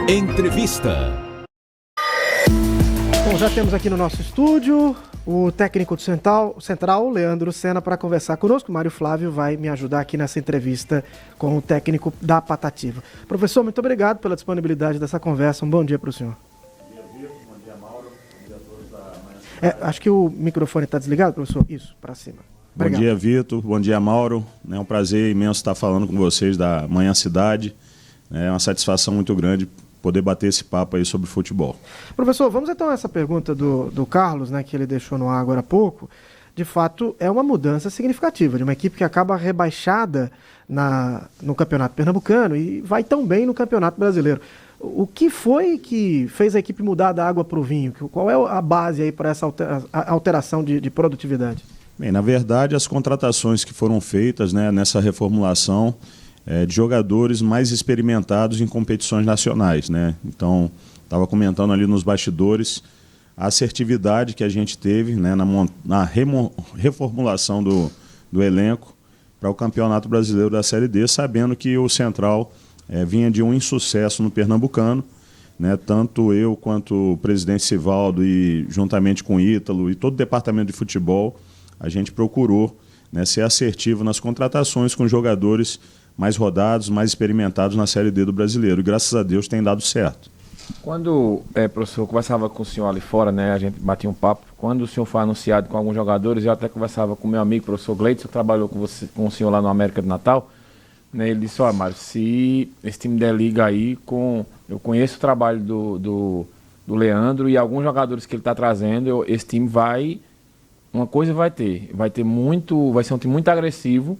Entrevista. Bom, já temos aqui no nosso estúdio o técnico do Central, Leandro Senna, para conversar conosco. Mário Flávio vai me ajudar aqui nessa entrevista com o técnico da Patativa. Professor, muito obrigado pela disponibilidade dessa conversa. Um bom dia para o senhor. Bom dia, Vitor. Bom dia, Mauro. Bom dia a todos da Manhã. Acho que o microfone está desligado, professor. Isso, para cima. Obrigado. Bom dia, Vitor. Bom dia, Mauro. É um prazer imenso estar falando com vocês da Manhã Cidade. É uma satisfação muito grande poder bater esse papo aí sobre futebol. Professor, vamos então a essa pergunta do Carlos, né, que ele deixou no ar agora há pouco. De fato, é uma mudança significativa de uma equipe que acaba rebaixada no Campeonato Pernambucano e vai tão bem no Campeonato Brasileiro. O que foi que fez a equipe mudar da água para o vinho? Qual é a base aí para essa alteração de produtividade? Bem, na verdade, as contratações que foram feitas, né, nessa reformulação de jogadores mais experimentados em competições nacionais, né? Então, estava comentando ali nos bastidores a assertividade que a gente teve, né, na reformulação do elenco para o Campeonato Brasileiro da Série D, sabendo que o Central vinha de um insucesso no Pernambucano, né? Tanto eu quanto o presidente Sivaldo e juntamente com o Ítalo e todo o departamento de futebol, a gente procurou, né, ser assertivo nas contratações com jogadores mais rodados, mais experimentados na Série D do Brasileiro. E graças a Deus tem dado certo. Quando, professor, eu conversava com o senhor ali fora, né, a gente batia um papo, quando o senhor foi anunciado com alguns jogadores, eu até conversava com o meu amigo, o professor Gleidson, que trabalhou com o senhor lá no América de Natal, né, ele disse, Mário, se esse time der liga aí, eu conheço o trabalho do Leandro e alguns jogadores que ele está trazendo, esse time uma coisa vai ser um time muito agressivo,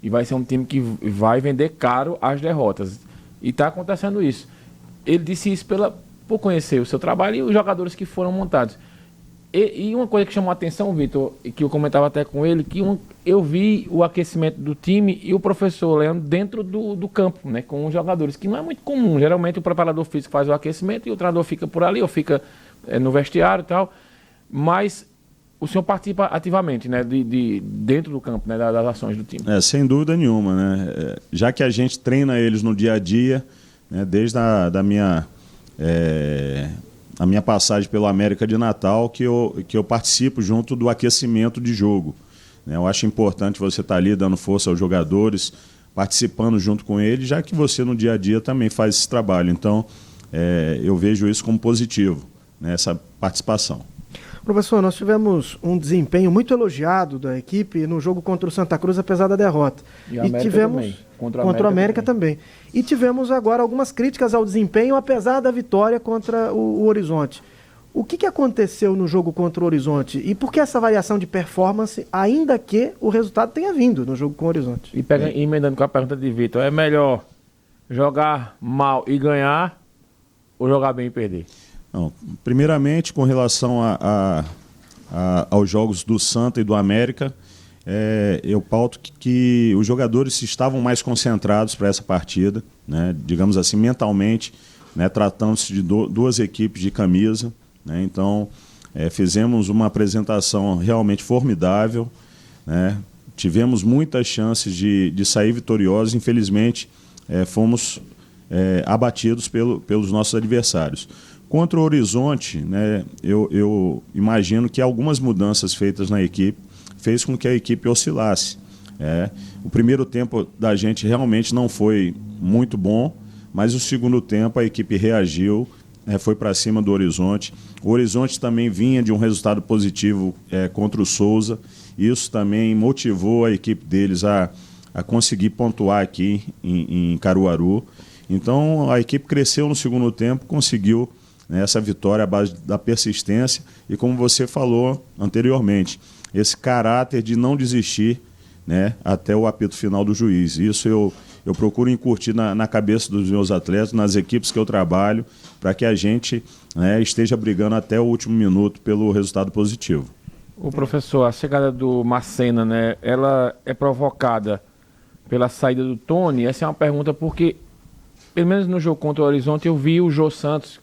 e vai ser um time que vai vender caro as derrotas. E está acontecendo isso. Ele disse isso por conhecer o seu trabalho e os jogadores que foram montados. E uma coisa que chamou a atenção, Vitor, que eu comentava até com ele, que eu vi o aquecimento do time e o professor Leandro dentro do campo, né, com os jogadores, que não é muito comum. Geralmente o preparador físico faz o aquecimento e o treinador fica por ali ou fica no vestiário e tal. Mas o senhor participa ativamente, né, dentro do campo, né, das ações do time. Sem dúvida nenhuma, né? Já que a gente treina eles no dia a dia, né, desde a minha passagem pelo América de Natal, que eu participo junto do aquecimento de jogo, né? Eu acho importante você estar ali dando força aos jogadores, participando junto com eles, já que você no dia a dia também faz esse trabalho. Então, eu vejo isso como positivo, né, essa participação. Professor, nós tivemos um desempenho muito elogiado da equipe no jogo contra o Santa Cruz, apesar da derrota. E tivemos também. Contra o América também. E tivemos agora algumas críticas ao desempenho, apesar da vitória contra o Horizonte. O que aconteceu no jogo contra o Horizonte? E por que essa variação de performance, ainda que o resultado tenha vindo no jogo com o Horizonte? E emendando com a pergunta de Vitor, é melhor jogar mal e ganhar ou jogar bem e perder? Não, primeiramente, com relação aos jogos do Santa e do América, eu pauto que os jogadores estavam mais concentrados para essa partida, né, digamos assim, mentalmente, né, tratando-se de duas equipes de camisa, né, então fizemos uma apresentação realmente formidável, né, tivemos muitas chances de sair vitoriosos, infelizmente fomos abatidos pelos nossos adversários. Contra o Horizonte, né, eu imagino que algumas mudanças feitas na equipe fez com que a equipe oscilasse. O primeiro tempo da gente realmente não foi muito bom, mas o segundo tempo a equipe reagiu, foi para cima do Horizonte. O Horizonte também vinha de um resultado positivo contra o Souza. Isso também motivou a equipe deles a conseguir pontuar aqui em Caruaru. Então a equipe cresceu no segundo tempo, conseguiu essa vitória à base da persistência e, como você falou anteriormente, esse caráter de não desistir, né, até o apito final do juiz. Isso eu procuro incutir na cabeça dos meus atletas, nas equipes que eu trabalho, para que a gente, né, esteja brigando até o último minuto pelo resultado positivo. O professor, a chegada do Macena, né, ela é provocada pela saída do Tony? Essa é uma pergunta porque, pelo menos no jogo contra o Horizonte, eu vi o Jô Santos,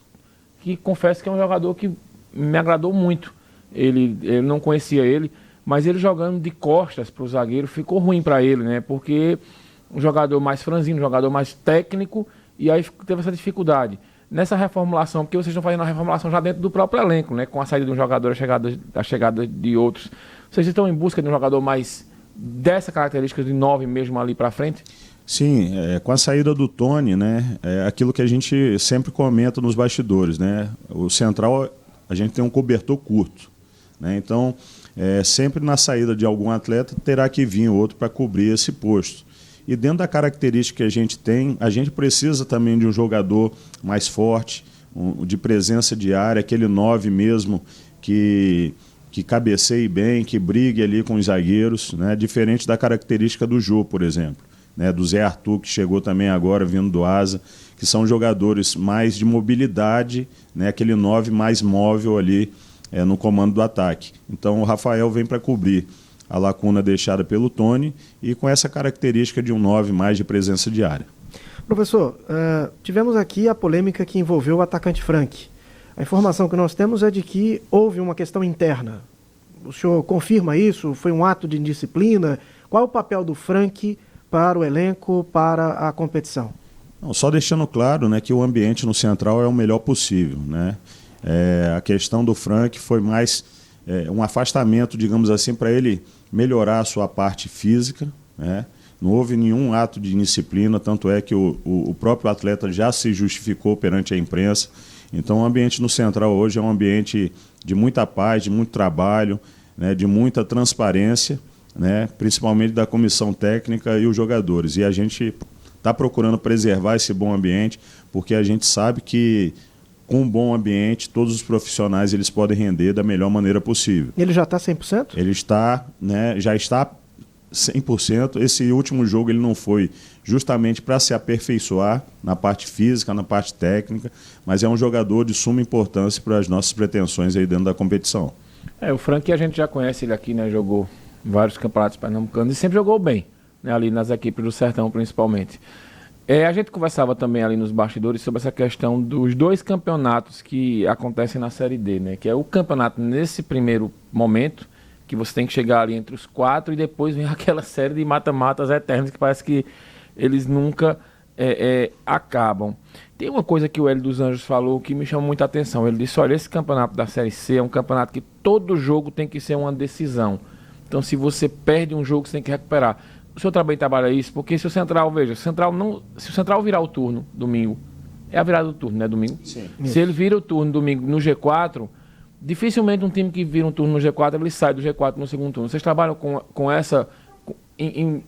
que confesso que é um jogador que me agradou muito. Eu não conhecia ele, mas ele jogando de costas para o zagueiro ficou ruim para ele, né? Porque um jogador mais franzino, um jogador mais técnico, e aí teve essa dificuldade. nessa reformulação, porque vocês estão fazendo a reformulação já dentro do próprio elenco, né? Com a saída de um jogador, a chegada de outros. Vocês estão em busca de um jogador mais dessa característica de 9 mesmo ali para frente? Sim, com a saída do Tony, né, é aquilo que a gente sempre comenta nos bastidores, né? O central, a gente tem um cobertor curto, né? Então, sempre na saída de algum atleta terá que vir outro para cobrir esse posto. E dentro da característica que a gente tem, a gente precisa também de um jogador mais forte, de presença de área, aquele 9 mesmo que cabeceie bem, que brigue ali com os zagueiros, né? Diferente da característica do Jô, por exemplo, né? Do Zé Arthur, que chegou também agora vindo do Asa, que são jogadores mais de mobilidade, né? Aquele 9 mais móvel ali no comando do ataque. Então o Rafael vem para cobrir a lacuna deixada pelo Tony e com essa característica de um 9 mais de presença de área. Professor, tivemos aqui a polêmica que envolveu o atacante Frank. A informação que nós temos é de que houve uma questão interna. O senhor confirma isso? Foi um ato de indisciplina? Qual é o papel do Frank para o elenco, para a competição? Não, só deixando claro, né, que o ambiente no Central é o melhor possível, né? A questão do Frank foi mais um afastamento, digamos assim, para ele melhorar a sua parte física, né? Não houve nenhum ato de indisciplina, tanto é que o próprio atleta já se justificou perante a imprensa. Então o ambiente no Central hoje é um ambiente de muita paz, de muito trabalho, né, de muita transparência, né, principalmente da comissão técnica e os jogadores. E a gente está procurando preservar esse bom ambiente, porque a gente sabe que com um bom ambiente, todos os profissionais eles podem render da melhor maneira possível. Ele já está 100%? Ele está, né, já está 100%. Esse último jogo ele não foi justamente para se aperfeiçoar na parte física, na parte técnica, mas é um jogador de suma importância para as nossas pretensões aí dentro da competição. O Frank a gente já conhece ele aqui, né? Jogou vários campeonatos pernambucanos e sempre jogou bem, né? Ali nas equipes do Sertão principalmente. A gente conversava também ali nos bastidores sobre essa questão dos 2 campeonatos que acontecem na Série D, né? Que é o campeonato nesse primeiro momento, que você tem que chegar ali entre os 4 e depois vem aquela série de mata-matas eternos que parece que eles nunca acabam. Tem uma coisa que o Hélio dos Anjos falou que me chamou muita atenção. Ele disse, olha, esse campeonato da Série C é um campeonato que todo jogo tem que ser uma decisão. Então, se você perde um jogo, você tem que recuperar. O senhor também trabalha isso? Porque se o Central, veja, se o Central virar o turno domingo, é a virada do turno, né, domingo? Sim. Se ele vira o turno domingo no G4, dificilmente um time que vira um turno no G4, ele sai do G4 no segundo turno. Vocês trabalham com essa...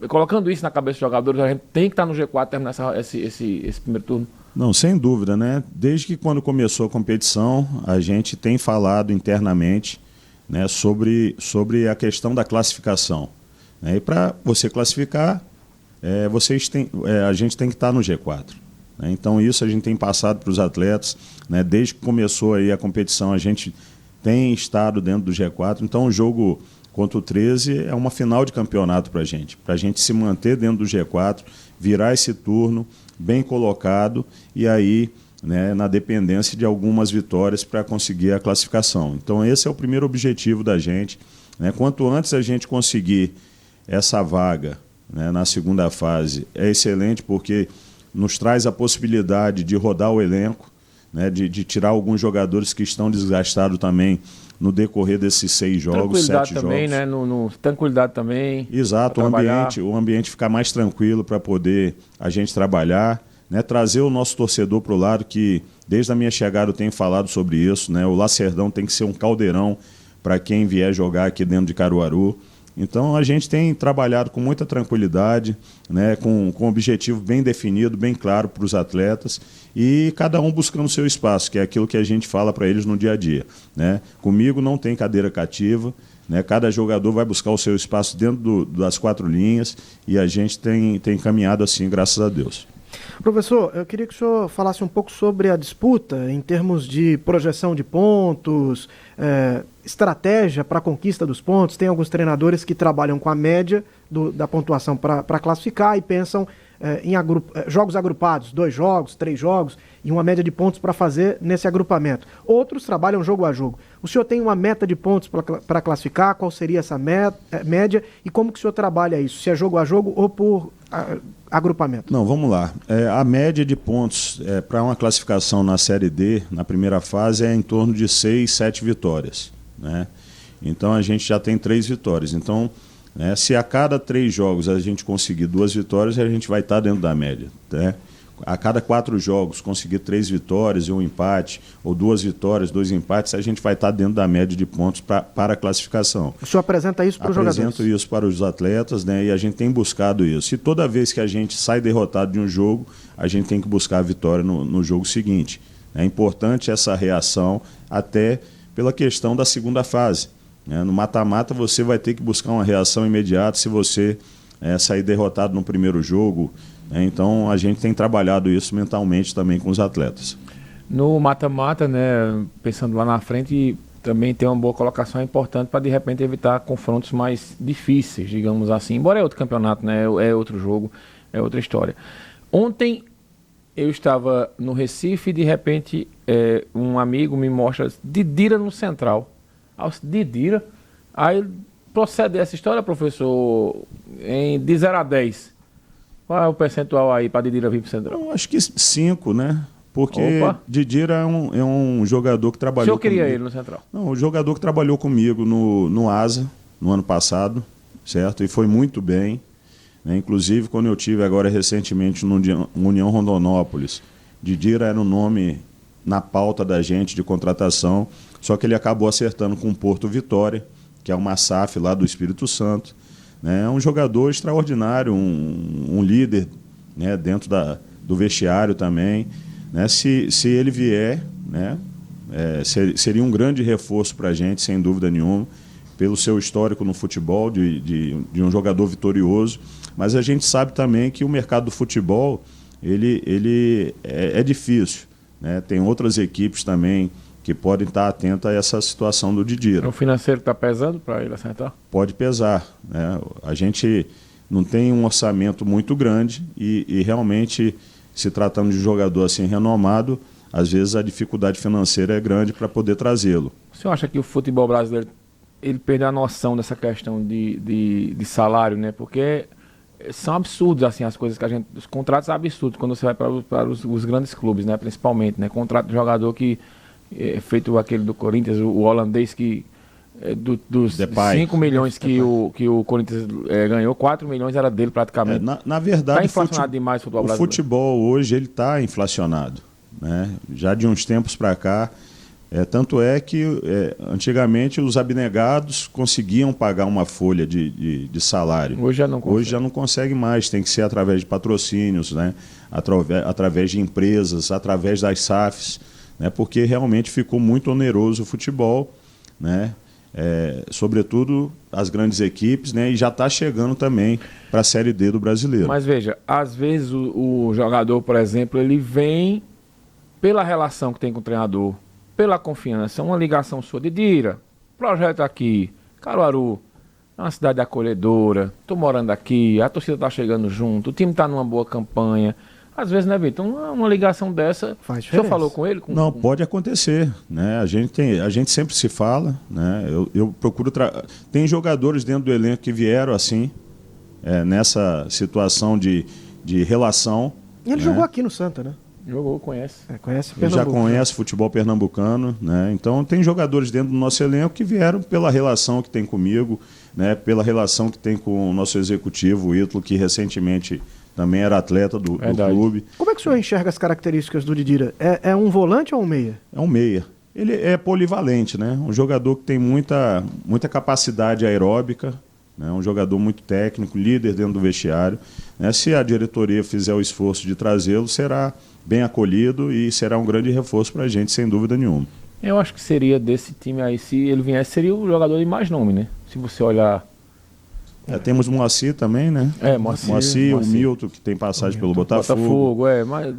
colocando isso na cabeça dos jogadores, a gente tem que estar no G4 terminar esse primeiro turno? Não, sem dúvida, né? Desde que quando começou a competição, a gente tem falado internamente, né, sobre a questão da classificação. E para você classificar, a gente tem que estar no G4. Né? Então isso a gente tem passado para os atletas, né? Desde que começou aí a competição, a gente tem estado dentro do G4. Então o jogo contra o 13 é uma final de campeonato para a gente se manter dentro do G4, virar esse turno bem colocado e aí, né, na dependência de algumas vitórias para conseguir a classificação. Então esse é o primeiro objetivo da gente, né? Quanto antes a gente conseguir essa vaga, né, na segunda fase, é excelente porque nos traz a possibilidade de rodar o elenco, né, de tirar alguns jogadores que estão desgastados também no decorrer desses 6 jogos, 7 também, jogos. Né? Tranquilidade também. Exato, o ambiente ficar mais tranquilo para poder a gente trabalhar, né, trazer o nosso torcedor para o lado, que desde a minha chegada eu tenho falado sobre isso, né, o Lacerdão tem que ser um caldeirão para quem vier jogar aqui dentro de Caruaru. Então a gente tem trabalhado com muita tranquilidade, né, com um objetivo bem definido, bem claro para os atletas e cada um buscando o seu espaço, que é aquilo que a gente fala para eles no dia a dia. Né? Comigo não tem cadeira cativa, né? Cada jogador vai buscar o seu espaço dentro das 4 linhas e a gente tem caminhado assim, graças a Deus. Professor, eu queria que o senhor falasse um pouco sobre a disputa em termos de projeção de pontos, estratégia para a conquista dos pontos. Tem alguns treinadores que trabalham com a média da pontuação para classificar e pensam jogos agrupados, 2 jogos, 3 jogos, e uma média de pontos para fazer nesse agrupamento. Outros trabalham jogo a jogo. O senhor tem uma meta de pontos para classificar? Qual seria essa média? E como que o senhor trabalha isso? Se é jogo a jogo ou por agrupamento? Não, vamos lá. A média de pontos para uma classificação na Série D, na primeira fase, é em torno de 6, 7 vitórias, né? Então a gente já tem 3 vitórias. Então, se a cada 3 jogos a gente conseguir 2 vitórias, a gente vai estar dentro da média, né? A cada 4 jogos conseguir 3 vitórias e um empate, ou 2 vitórias, 2 empates, a gente vai estar dentro da média de pontos para a classificação. O senhor apresenta isso para os jogadores? Apresento isso para os atletas, né? E a gente tem buscado isso. E toda vez que a gente sai derrotado de um jogo, a gente tem que buscar a vitória no jogo seguinte. É importante essa reação até pela questão da segunda fase, né? No mata-mata você vai ter que buscar uma reação imediata se você sair derrotado no primeiro jogo. Então a gente tem trabalhado isso mentalmente também com os atletas. No mata-mata, né, pensando lá na frente, também tem uma boa colocação importante para de repente evitar confrontos mais difíceis, digamos assim. Embora é outro campeonato, né, é outro jogo, é outra história. Ontem eu estava no Recife e de repente um amigo me mostra Didira no Central. Didira? Aí procede essa história, professor, de 0 a 10. Qual é o percentual aí para Didira vir para o Central? Eu acho que 5, né? Porque Didira é um jogador que trabalhou comigo. O senhor queria ele no Central? Não, o jogador que trabalhou comigo no ASA, no ano passado, certo? E foi muito bem, né? Inclusive, quando eu tive agora recentemente no União Rondonópolis, Didira era um nome na pauta da gente de contratação, só que ele acabou acertando com o Porto Vitória, que é uma SAF lá do Espírito Santo. É um jogador extraordinário, um líder, né, dentro do vestiário também. Né? Se ele vier, né, seria um grande reforço para a gente, sem dúvida nenhuma, pelo seu histórico no futebol, de um jogador vitorioso. Mas a gente sabe também que o mercado do futebol ele é difícil, né? Tem outras equipes também que podem estar atentas a essa situação do Didira. O financeiro está pesando para ele acertar? Pode pesar, né? A gente não tem um orçamento muito grande e realmente, se tratando de um jogador assim renomado, às vezes a dificuldade financeira é grande para poder trazê-lo. O senhor acha que o futebol brasileiro ele perdeu a noção dessa questão de salário, né? Porque são absurdos assim as coisas que a gente... Os contratos são absurdos quando você vai para os grandes clubes, né? Principalmente, né? Contrato de jogador que... feito aquele do Corinthians, o holandês que dos 5 milhões que o Corinthians ganhou, 4 milhões era dele praticamente. Na verdade, está inflacionado demais o futebol brasileiro. O futebol hoje ele está inflacionado, né? Já de uns tempos para cá. Tanto é que antigamente os abnegados conseguiam pagar uma folha de salário. Hoje já não consegue. Hoje já não consegue mais, tem que ser através de patrocínios, né? Através de empresas, através das SAFs. Né, porque realmente ficou muito oneroso o futebol, né, sobretudo as grandes equipes, né, e já está chegando também para a Série D do Brasileiro. Mas veja, às vezes o jogador, por exemplo, ele vem pela relação que tem com o treinador, pela confiança, uma ligação sua, Didira, projeto aqui, Caruaru, é uma cidade acolhedora, estou morando aqui, a torcida está chegando junto, o time está numa boa campanha. Às vezes, né, Vitor? Uma ligação dessa. Faz diferença. O senhor falou com ele? Não, pode acontecer, né? A gente sempre se fala, né? Eu procuro. Tem jogadores dentro do elenco que vieram assim, nessa situação de relação. E ele jogou aqui no Santa, né? Jogou, conhece. Conhece Ele já conhece futebol pernambucano, né? Então tem jogadores dentro do nosso elenco que vieram pela relação que tem comigo, né? Pela relação que tem com o nosso executivo, o Ítalo, que recentemente também era atleta do clube. Como é que o senhor enxerga as características do Didira? É um volante ou um meia? É um meia. Ele é polivalente, né? Um jogador que tem muita capacidade aeróbica, né? Um jogador muito técnico, líder dentro do vestiário. Né? Se a diretoria fizer o esforço de trazê-lo, será bem acolhido e será um grande reforço para a gente, sem dúvida nenhuma. Eu acho que seria desse time aí, se ele viesse, seria o jogador de mais nome, né? Se você olhar... Temos o Moacir também, né? Moacir, o Milton, que tem passagem pelo Botafogo.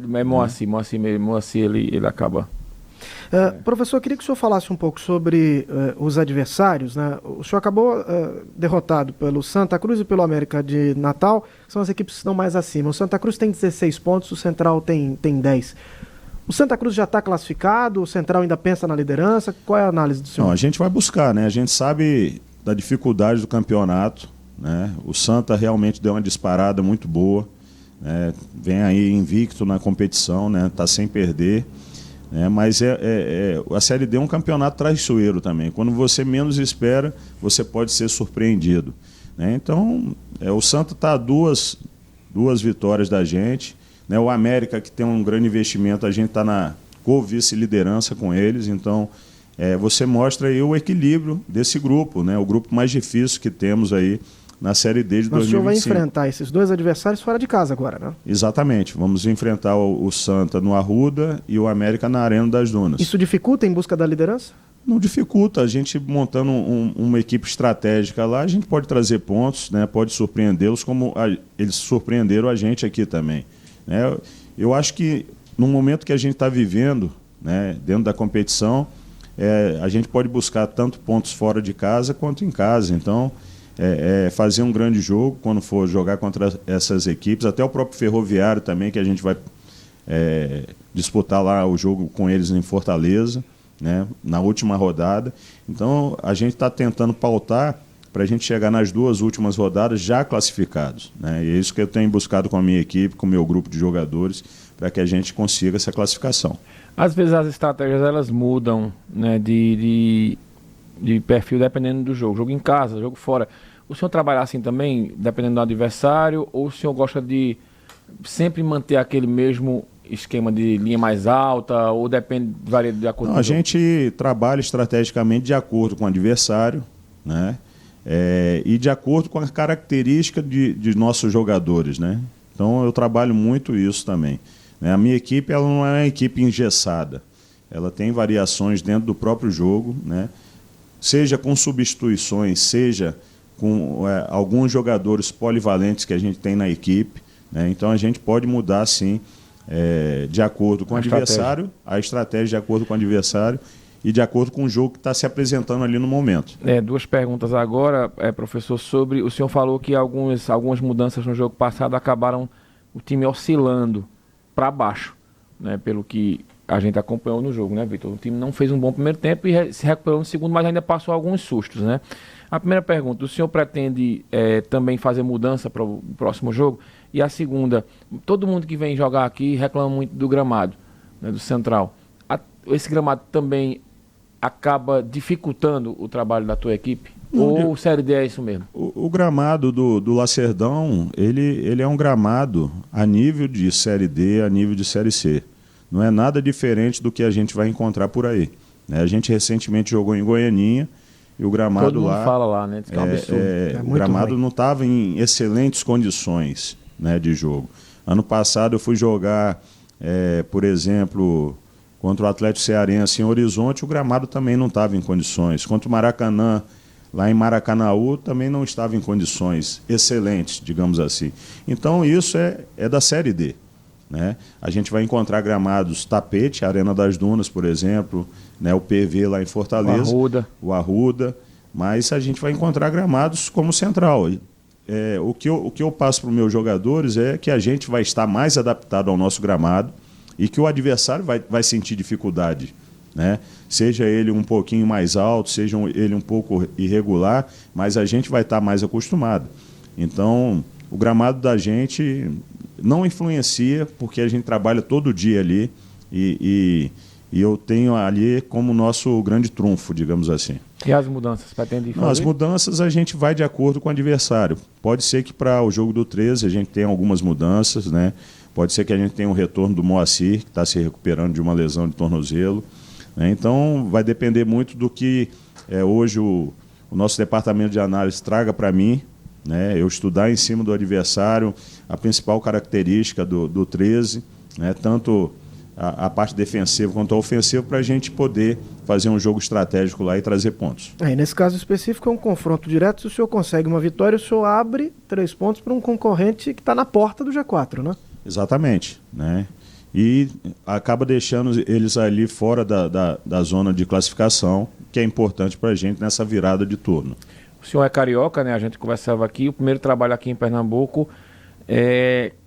Mas Moacir ele acaba... Professor, eu queria que o senhor falasse um pouco sobre os adversários, né? O senhor acabou derrotado pelo Santa Cruz e pelo América de Natal, que são as equipes que estão mais acima. O Santa Cruz tem 16 pontos, o Central tem 10. O Santa Cruz já está classificado, o Central ainda pensa na liderança? Qual é a análise do senhor? Não, a gente vai buscar, né? A gente sabe da dificuldade do campeonato, né? O Santa realmente deu uma disparada muito boa, né? Vem aí invicto na competição, né? Tá sem perder. Mas a Série D é um campeonato traiçoeiro também. Quando você menos espera, você pode ser surpreendido, né? Então, o Santa está a duas vitórias da gente, né? O América, que tem um grande investimento, a gente está na co-vice-liderança com eles. Então, você mostra aí o equilíbrio desse grupo, né? O grupo mais difícil que temos aí na Série D de 2025. Mas o senhor vai enfrentar esses dois adversários fora de casa agora, né? Exatamente. Vamos enfrentar o Santa no Arruda e o América na Arena das Dunas. Isso dificulta em busca da liderança? Não dificulta. A gente montando uma equipe estratégica lá, a gente pode trazer pontos, né? Pode surpreendê-los como eles surpreenderam a gente aqui também, né? Eu acho que no momento que a gente está vivendo, né, dentro da competição, a gente pode buscar tanto pontos fora de casa quanto em casa. Então, fazer um grande jogo quando for jogar contra essas equipes, até o próprio Ferroviário também, que a gente vai disputar lá o jogo com eles em Fortaleza, né, na última rodada. Então a gente está tentando pautar para a gente chegar nas duas últimas rodadas já classificados, né, e é isso que eu tenho buscado com a minha equipe, com o meu grupo de jogadores, para que a gente consiga essa classificação. Às vezes as estratégias elas mudam, né, de perfil dependendo do jogo em casa, jogo fora. O senhor trabalha assim também, dependendo do adversário, ou o senhor gosta de sempre manter aquele mesmo esquema de linha mais alta, ou varia de acordo com o jogo? A gente trabalha estrategicamente de acordo com o adversário, né, e de acordo com a característica de nossos jogadores, né? Então eu trabalho muito isso também, né? A minha equipe ela não é uma equipe engessada, ela tem variações dentro do próprio jogo, né? Seja com substituições, seja com alguns jogadores polivalentes que a gente tem na equipe, né? Então a gente pode mudar sim, de acordo com o adversário, a estratégia de acordo com o adversário e de acordo com o jogo que está se apresentando ali no momento. Duas perguntas agora, professor, sobre o senhor falou que algumas mudanças no jogo passado acabaram o time oscilando para baixo, né? Pelo que a gente acompanhou no jogo, né, Vitor? O time não fez um bom primeiro tempo e se recuperou no segundo, mas ainda passou alguns sustos, né? A primeira pergunta, o senhor pretende também fazer mudança para o próximo jogo? E a segunda, todo mundo que vem jogar aqui reclama muito do gramado, né, do Central. Esse gramado também acaba dificultando o trabalho da tua equipe? Ou Série D é isso mesmo? O gramado do Lacerdão, ele é um gramado a nível de Série D, a nível de Série C. Não é nada diferente do que a gente vai encontrar por aí, né? A gente recentemente jogou em Goianinha e o gramado todo mundo lá... fala lá, né? Diz que é um absurdo. O gramado ruim. Não estava em excelentes condições, né, de jogo. Ano passado eu fui jogar, por exemplo, contra o Atlético Cearense em Horizonte, o gramado também não estava em condições. Contra o Maracanã, lá em Maracanaú, também não estava em condições excelentes, digamos assim. Então isso é da Série D, né? A gente vai encontrar gramados tapete, Arena das Dunas, por exemplo, né, o PV lá em Fortaleza, o Arruda, mas a gente vai encontrar gramados como Central. O que eu passo para os meus jogadores é que a gente vai estar mais adaptado ao nosso gramado e que o adversário vai sentir dificuldade, né? Seja ele um pouquinho mais alto, seja ele um pouco irregular, mas a gente vai estar mais acostumado. Então, o gramado da gente não influencia, porque a gente trabalha todo dia ali e eu tenho ali como nosso grande trunfo, digamos assim. E as mudanças? Pretende fazer? As mudanças a gente vai de acordo com o adversário. Pode ser que para o jogo do 13 a gente tenha algumas mudanças, né? Pode ser que a gente tenha um retorno do Moacir, que está se recuperando de uma lesão de tornozelo, né? Então vai depender muito do que hoje o nosso departamento de análise traga para mim, né? Eu estudar em cima do adversário a principal característica do 13, né? Tanto a parte defensiva quanto a ofensiva, para a gente poder fazer um jogo estratégico lá e trazer pontos. Nesse caso específico é um confronto direto. Se o senhor consegue uma vitória, o senhor abre 3 pontos para um concorrente que está na porta do G4, né? Exatamente, né? e acaba deixando eles ali fora da zona de classificação, que é importante para a gente nessa virada de turno. O senhor é carioca, né? A gente conversava aqui, o primeiro trabalho aqui em Pernambuco.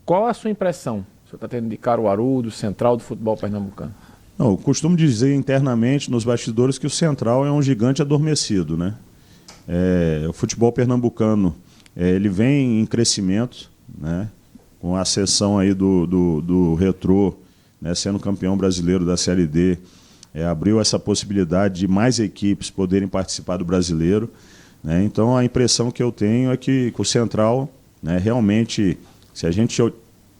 Qual a sua impressão? O senhor está tendo de Caruaru, do Central, do futebol pernambucano? Não, eu costumo dizer internamente nos bastidores que o Central é um gigante adormecido, né? O futebol pernambucano ele vem em crescimento, né? Com a ascensão aí do Retrô, né? Sendo campeão brasileiro da Série D, abriu essa possibilidade de mais equipes poderem participar do brasileiro, né? Então a impressão que eu tenho é que o Central, né, realmente, se a gente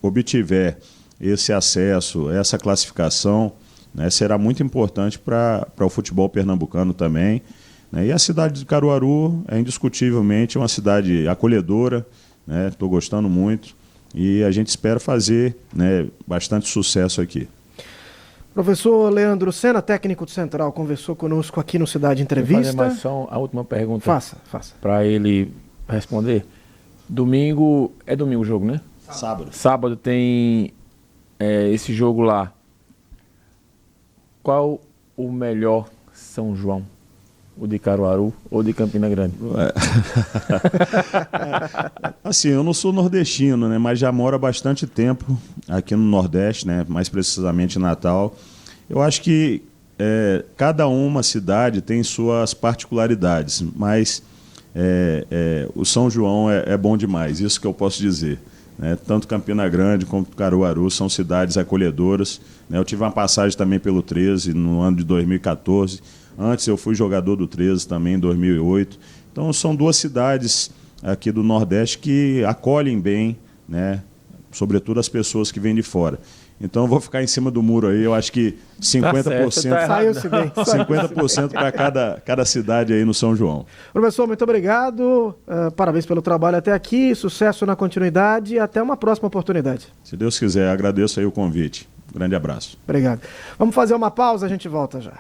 obtiver esse acesso, essa classificação, né, será muito importante para o futebol pernambucano também, né? E a cidade de Caruaru é indiscutivelmente uma cidade acolhedora, né? Estou gostando muito e a gente espera fazer, né, bastante sucesso aqui. Professor Leandro Sena, técnico do Central, conversou conosco aqui no Cidade Entrevista. Vou fazer mais só a última pergunta. Faça. Para ele responder. Domingo o jogo, né? Sábado tem esse jogo lá. Qual o melhor São João? O de Caruaru ou de Campina Grande? Assim, eu não sou nordestino, né, mas já moro há bastante tempo aqui no Nordeste, né, mais precisamente em Natal. Eu acho que cada uma cidade tem suas particularidades, mas o São João é bom demais, isso que eu posso dizer. Tanto Campina Grande como Caruaru são cidades acolhedoras, né? Eu tive uma passagem também pelo 13 no ano de 2014. Antes eu fui jogador do 13 também em 2008. Então são duas cidades aqui do Nordeste que acolhem bem, né? Sobretudo as pessoas que vêm de fora. Então eu vou ficar em cima do muro aí, eu acho que 50%, Saiu-se bem. 50% para cada cidade aí no São João. Professor, muito obrigado. Parabéns pelo trabalho até aqui. Sucesso na continuidade e até uma próxima oportunidade. Se Deus quiser, agradeço aí o convite. Grande abraço. Obrigado. Vamos fazer uma pausa, a gente volta já.